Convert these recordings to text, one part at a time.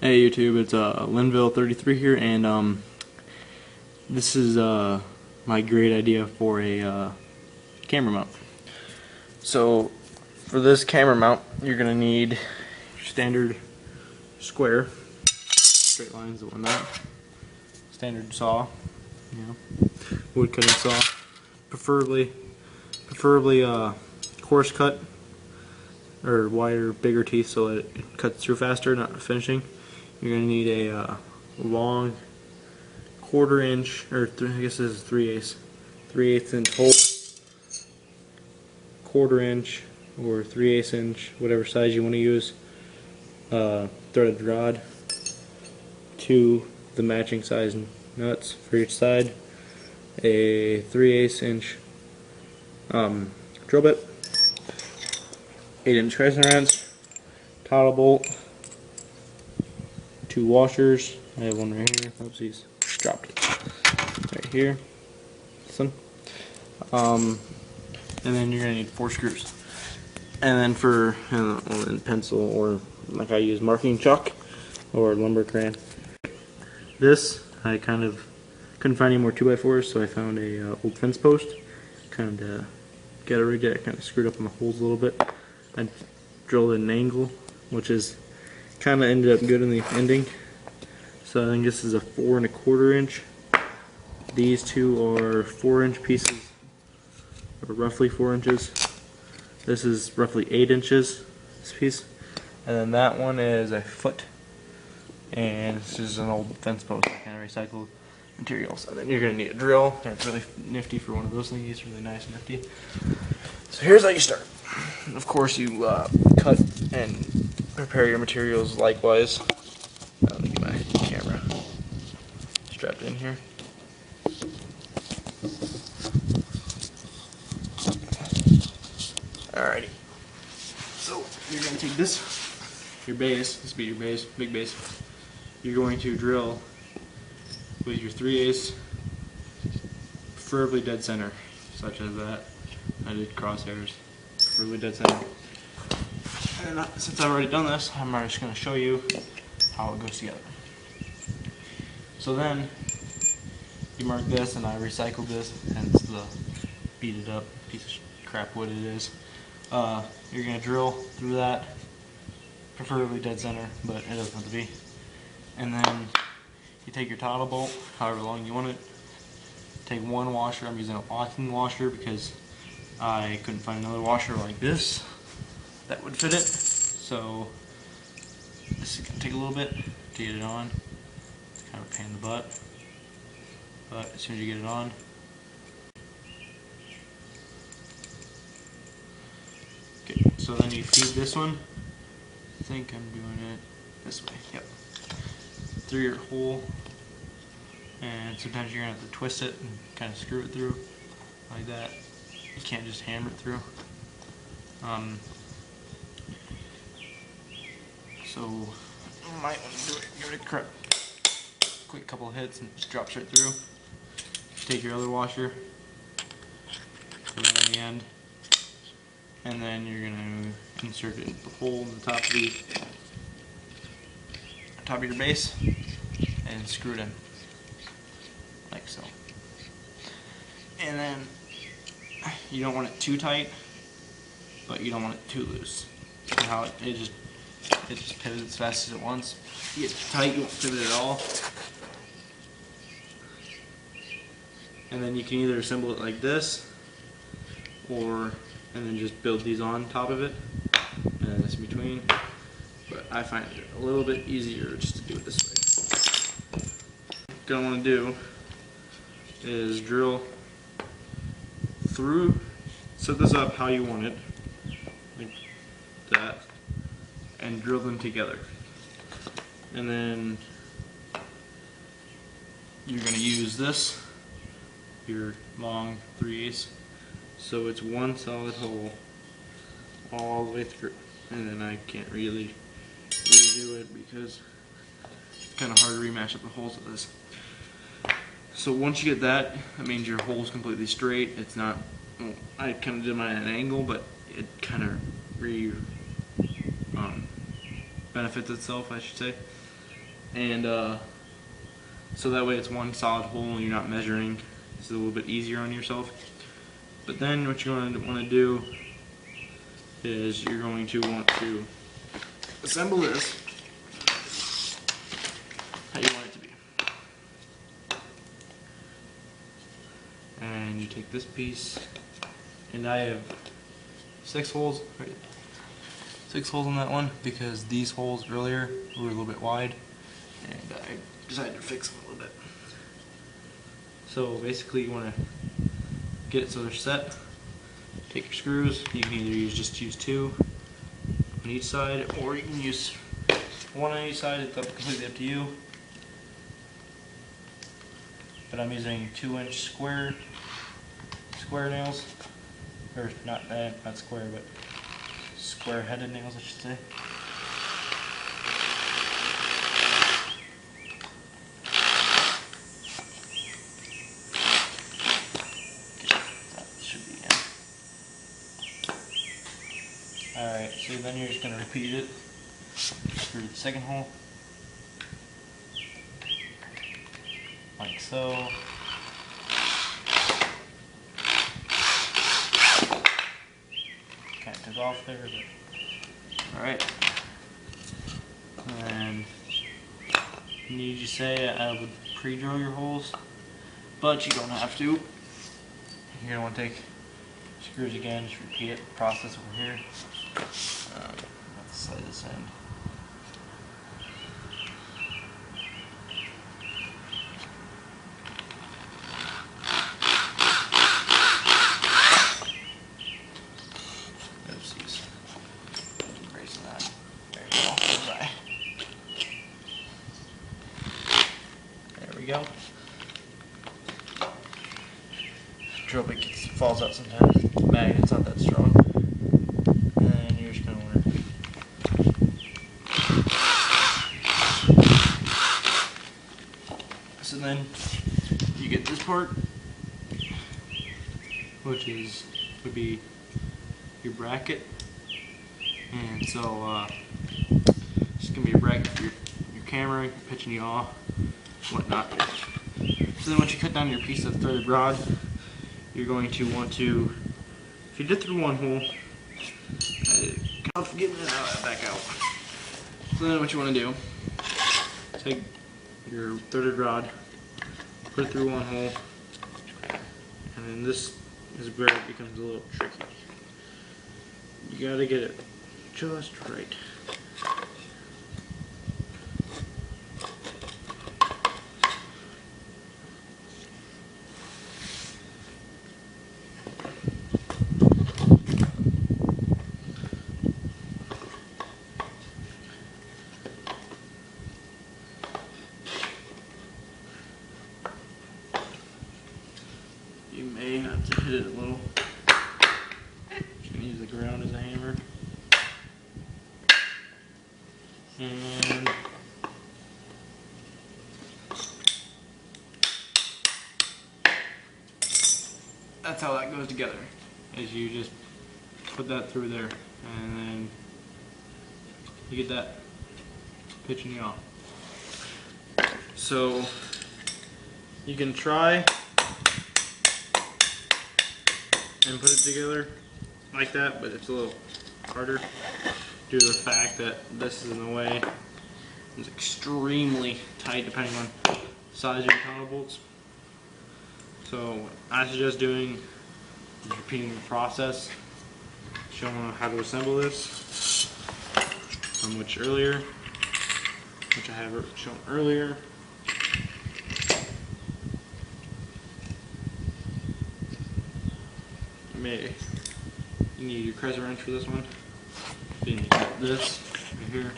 Hey YouTube, it's Linville33 here, and this is my great idea for a camera mount. So for this camera mount, you're gonna need your standard square, straight lines, and whatnot. Standard saw, wood cutting saw, preferably coarse cut or wider, bigger teeth so that it cuts through faster, not finishing. You're going to need a long 1/4 inch, or I guess this is 3/8 inch hole, 1/4 inch or 3/8 inch, whatever size you want to use, threaded rod, 2 the matching size nuts for each side, a 3/8 inch drill bit, 8-inch crescent wrench, toggle bolt, 2 washers. I have one right here. Oopsies, dropped it. Right here. This one. And then you're gonna need 4 screws. And then for pencil, or like I use marking chalk or lumber crayon. This I kind of couldn't find any more 2x4s, so I found a old fence post. Kind of got it rigged. I kind of screwed up in the holes a little bit. I drilled at an angle, which is kind of ended up good in the ending. So I think this is a 4 1/4 inch. These two are 4-inch pieces, or roughly 4 inches. This is roughly 8 inches, this piece. And then that one is a foot. And this is an old fence post, I kind of recycled materials. And then you're going to need a drill. It's really nifty for one of those things. It's really nice and nifty. So here's how you start. Of course, you cut and prepare your materials likewise. Let me get my camera strapped in here. Alrighty. So you're going to take this, your base, this will be your base, big base. You're going to drill with your 3/8, preferably dead center, such as that. I did crosshairs, preferably dead center. And since I've already done this, I'm just going to show you how it goes together. So then, you mark this, and I recycled this, hence the beat it up piece of crap wood it is. You're going to drill through that, preferably dead center, but it doesn't have to be. And then you take your toggle bolt, however long you want it. Take one washer. I'm using a locking washer because I couldn't find another washer like this that would fit it. So this is going to take a little bit to get it on. It's kind of a pain in the butt, but as soon as you get it on, okay. So then you feed this one. I think I'm doing it this way. Yep. Through your hole, and sometimes you're gonna have to twist it and kind of screw it through like that. You can't just hammer it through. So you might want to do it. Give it a quick couple of hits and it just drops right through. Take your other washer, put it on the end, and then you're gonna insert it into the hole in the top of your base and screw it in like so. And then you don't want it too tight, but you don't want it too loose. See how it just pivots as fast as it wants. If you get tight, you won't pivot at all. And then you can either assemble it like this, and then just build these on top of it, and then this in between. But I find it a little bit easier just to do it this way. What I want to do is drill through, set this up how you want it, like that, and drill them together. And then you're going to use this, your long 3/8, so it's one solid hole all the way through. And then I can't really redo it because it's kind of hard to rematch up the holes with this. So once you get that, that means your hole is completely straight. It's not, well, I kind of did mine at an angle, but it kind of benefits itself, I should say. and so that way it's one solid hole and you're not measuring. It's a little bit easier on yourself. But then what you're going to want to do is you're going to want to assemble this how you want it to be. And you take this piece, and I have 6 holes, right? 6 holes on that one because these holes earlier were a little bit wide, and I decided to fix them a little bit. So basically you want to get it so they're set. Take your screws. You can either just use 2 on each side, or you can use 1 on each side. It's completely up to you. But I'm using 2-inch square nails, or not square, but square-headed nails, I should say. Alright, so then you're just going to repeat it through the second hole, like so. Kind of took off there, but alright. And you need to say I would pre-drill your holes, but you don't have to. You're going to want to take screws again, just repeat it, process over here. Let's slide this in. Oopsies. Erasing that. There you go. Goodbye. There we go. Drill bit falls out sometimes. Magnet's not that strong. And you're just going to want to so then you get this part, which would be your bracket, and so it's gonna be a bracket for your camera, your pitch and yaw, whatnot. So then once you cut down your piece of threaded rod, you're going to want to, if you did through one hole, get that back out. So then what you want to do, take your threaded rod, put it through one hole, and then this is where it becomes a little tricky. You gotta get it just right. You may have to hit it a little. You can use the ground as a hammer. And that's how that goes together, is you just put that through there, and then you get that pitch and yaw. So you can try and put it together like that, but it's a little harder due to the fact that this is in the way. It's extremely tight depending on the size of your counter bolts. So what I suggest doing is repeating the process, showing how to assemble this from which I have shown earlier. You need your crescent wrench for this one. So you need this right here.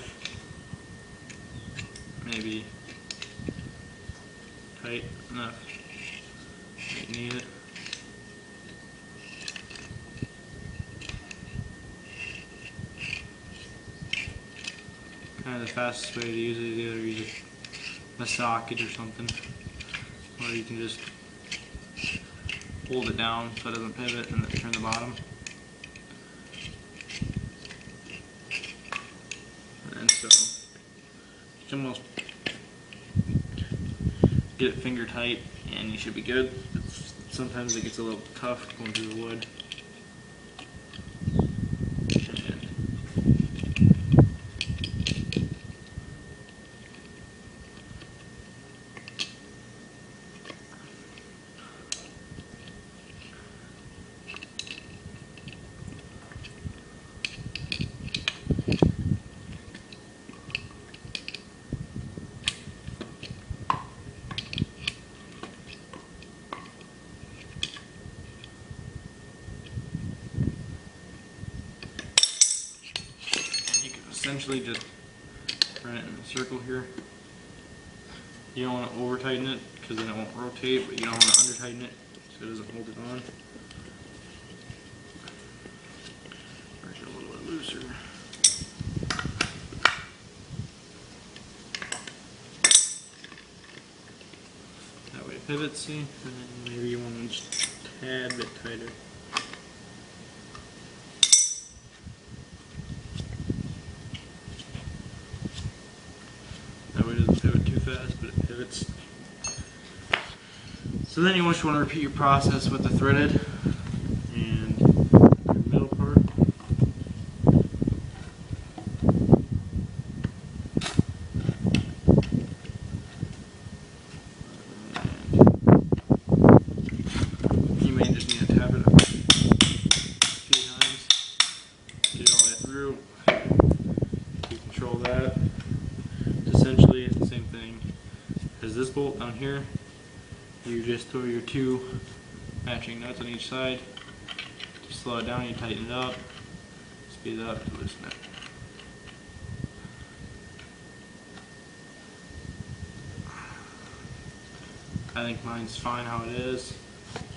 Maybe tight enough that you need it. Kind of the fastest way to use it is either use a socket or something, or you can just hold it down so it doesn't pivot and then turn the bottom. And so it's almost get it finger tight, and you should be good. Sometimes it gets a little tough going through the wood. Essentially just run it in a circle here. You don't want to over tighten it because then it won't rotate, but you don't want to under tighten it so it doesn't hold it on. Make it a little bit looser. That way it pivots, see? And then maybe you want to just a tad bit tighter. That way it doesn't pivot too fast, but it pivots. So then you just want to repeat your process with the threaded and your middle part. And you may just need to tap it a few times, get it all the way through. You control that. Essentially it's the same thing as this bolt down here. You just throw your two matching nuts on each side. To slow it down, you tighten it up, speed it up to loosen it. I think mine's fine how it is.